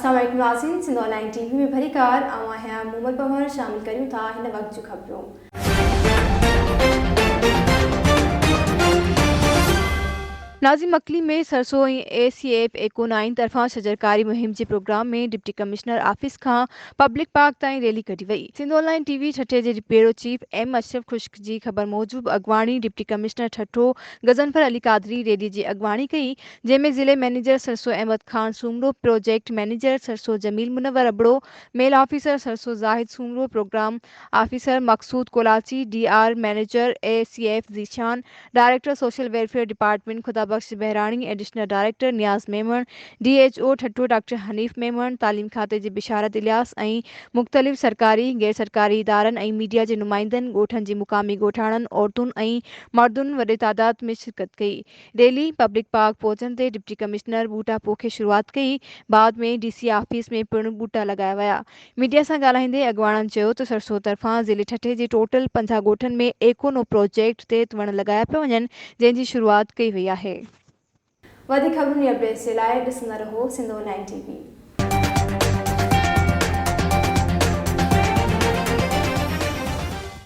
अस्सलाम वालेकुम नाज़रीन, सिंध ऑनलाइन टीवी में भरी कार आवां हैं मोहम्मद पवार शामिल करूं था हिन वक्त जो खबरों। नाज़िम मकली में सरसों ACF ECO9 तरफ़ां शजरकारी मुहिम के प्रोग्राम में डिप्टी कमिश्नर ऑफिस का पब्लिक पार्क ताईं रैली कढी वई। सिंध ऑनलाइन टीवी ठठे के ब्यूरो चीफ M अशरफ खुश्क की खबर मूजिब अगवानी deputy commissioner Thatta Ghazanfar Ali Qadri rally की अगवानी कई, जैमें जिले मैनेजर सरसों अहमद खान सूमरो, प्रोजेक्ट मैनेजर सरसों जमील मुनव्वर अबड़ो, मेल ऑफिसर सरसों Zahid Soomro, programme officer Maqsood Kolachi, DR manager ACF Zeeshan, director social welfare department Khuda Bakhsh Behrani, additional director Niaz Memon, DHO Thatta doctor Hanif Memon, तालीम खाते जी बिशारत इलियास ऐं मुख्तलिफ सरकारी गैर सरकारी इदारनि ऐं मीडिया के नुमाइंदनि ॻोठनि जी मुकामी ॻोठाणनि, औरतुनि ऐं मर्दुनि वॾे तादाद में शिरकत कई। रैली पब्लिक पार्क पहुचण ते डिप्टी कमिश्नर बूटा पोखे शुरुआत कई, बाद में DC ऑफिस में पिणु बूटा लगाया विया। मीडिया से ॻाल्हाईंदे अगवाणनि चयो त सरसों तरफ़ां ज़िले ठठे जे टोटल 50 ॻोठनि में एकोनो प्रोजेक्ट ते वण लगाया पिया वञनि, जंहिंजी शुरुआत कई वई आहे। वधीक खबरुनि अपडेट्स जे लाइ ॾिसंदा रहो सिंध ऑनलाइन टीवी।